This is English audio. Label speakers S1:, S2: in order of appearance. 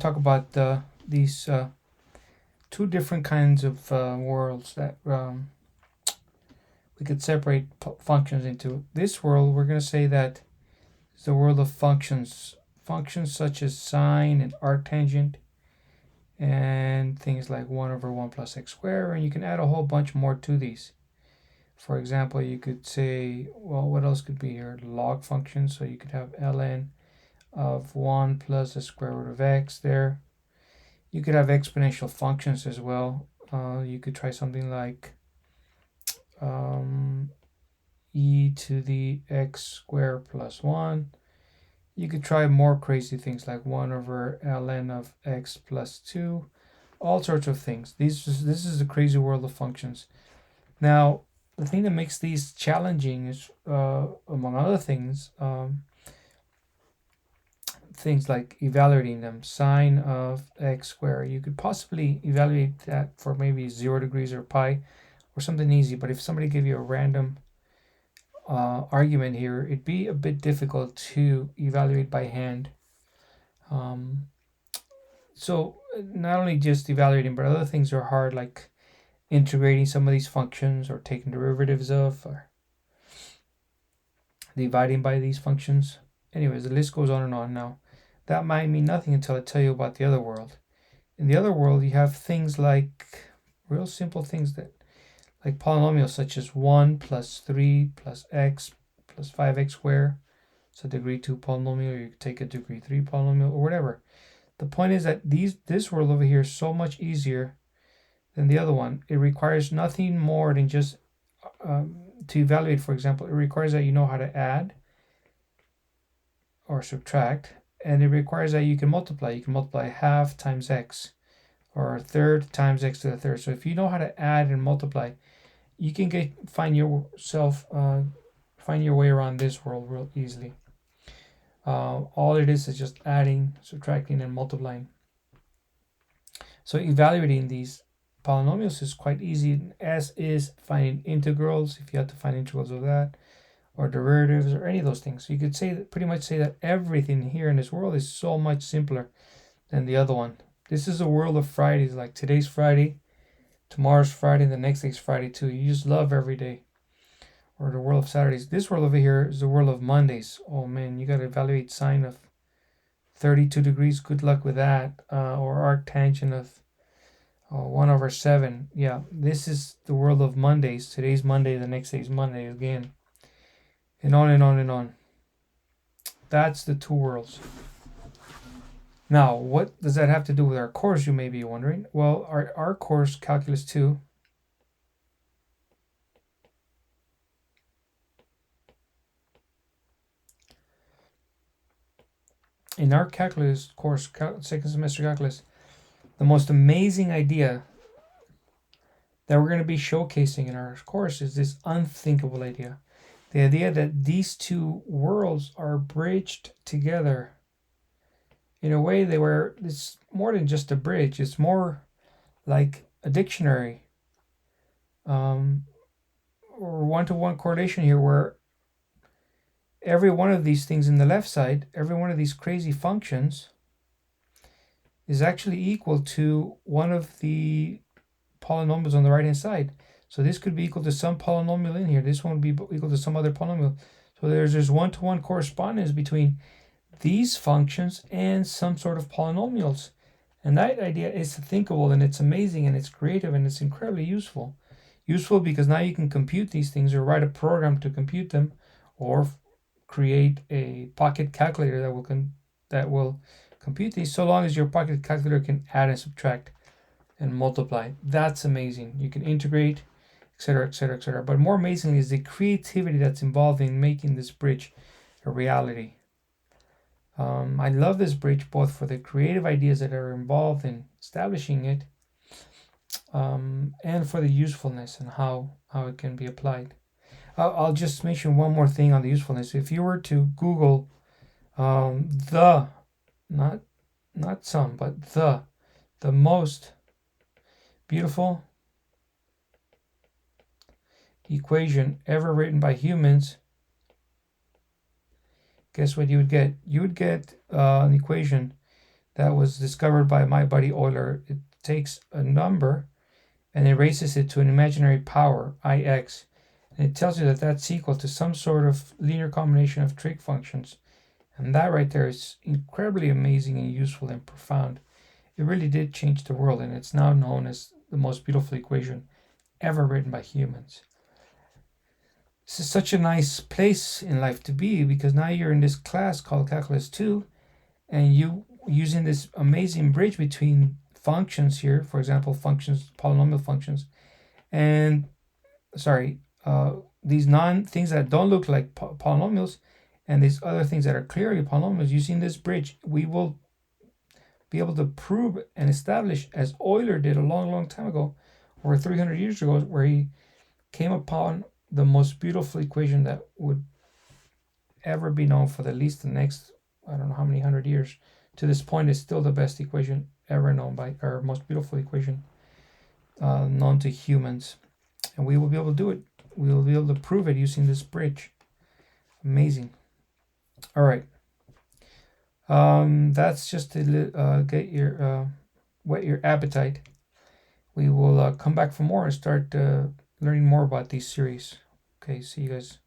S1: talk about these two different kinds of worlds that we could separate functions into. This world, we're going to say that is the world of functions. Functions such as sine and arctangent and things like 1 over 1 plus x squared, and you can add a whole bunch more to these. For example, you could say, well, what else could be here? Log functions, so you could have ln of 1 plus the square root of x there. You could have exponential functions as well. You could try something like e to the x squared plus 1. You could try more crazy things like 1 over ln of x plus 2. All sorts of things. This is the crazy world of functions. Now, the thing that makes these challenging is, among other things, things like evaluating them. Sine of x squared, you could possibly evaluate that for maybe 0 degrees or pi or something easy, but if somebody gave you a random argument here, it'd be a bit difficult to evaluate by hand. So not only just evaluating, but other things are hard, like integrating some of these functions or taking derivatives of, or dividing by these functions. Anyways, the list goes on and on. Now, that might mean nothing until I tell you about the other world. In the other world, you have things like real simple things that, like polynomials such as 1 plus 3 plus x plus 5x squared. It's a degree 2 polynomial, or you could take a degree 3 polynomial, or whatever. The point is that this world over here is so much easier than the other one. It requires nothing more than just to evaluate. For example, it requires that you know how to add or subtract, and it requires that you can multiply. You can multiply half times x, or a third times x to the third. So if you know how to add and multiply, you can find your way around this world real easily. All it is just adding, subtracting, and multiplying. So evaluating these polynomials is quite easy, as is finding integrals, if you have to find integrals of that, or derivatives, or any of those things. So you could pretty much say that everything here in this world is so much simpler than the other one. This is a world of Fridays, like today's Friday, tomorrow's Friday, the next day's Friday too. You just love every day. Or the world of Saturdays. This world over here is the world of Mondays. Oh man, you got to evaluate sine of 32 degrees. Good luck with that. Or arctangent of 1 over 7. Yeah, this is the world of Mondays. Today's Monday, the next day's Monday again. And on and on and on. That's the two worlds. Now, what does that have to do with our course, you may be wondering? Well, our course, Calculus 2, in our calculus course, second semester calculus, the most amazing idea that we're going to be showcasing in our course is this unthinkable idea. The idea that these two worlds are bridged together in a way where it's more than just a bridge. It's more like a dictionary, or one-to-one correlation here, where every one of these things in the left side, every one of these crazy functions, is actually equal to one of the polynomials on the right hand side. So this could be equal to some polynomial in here. This one would be equal to some other polynomial. So there's this one-to-one correspondence between these functions and some sort of polynomials. And that idea is thinkable, and it's amazing, and it's creative, and it's incredibly useful. Useful because now you can compute these things, or write a program to compute them, or create a pocket calculator that will compute these, so long as your pocket calculator can add and subtract and multiply. That's amazing. You can integrate, etc., etc., etc. But more amazingly is the creativity that's involved in making this bridge a reality. I love this bridge both for the creative ideas that are involved in establishing it, and for the usefulness and how it can be applied. I'll just mention one more thing on the usefulness. If you were to Google not some, but the most beautiful equation ever written by humans, guess what you would get? You would get an equation that was discovered by my buddy Euler. It takes a number and it raises it to an imaginary power, ix, and it tells you that that's equal to some sort of linear combination of trig functions. And that right there is incredibly amazing and useful and profound. It really did change the world, and it's now known as the most beautiful equation ever written by humans. This is such a nice place in life to be, because now you're in this class called Calculus 2, and you using this amazing bridge between functions here, for example, functions, polynomial functions, and these things that don't look like polynomials, and these other things that are clearly polynomials. Using this bridge, we will be able to prove and establish, as Euler did a long time ago, over 300 years ago, where he came upon the most beautiful equation that would ever be known for at least the next, I don't know how many 100 years. To this point, it's still the best equation ever known by, or most beautiful equation known to humans. And we will be able to do it. We will be able to prove it using this bridge. Amazing. All right. That's just to get your whet your appetite. We will come back for more and start learning more about these series. Okay, see you guys.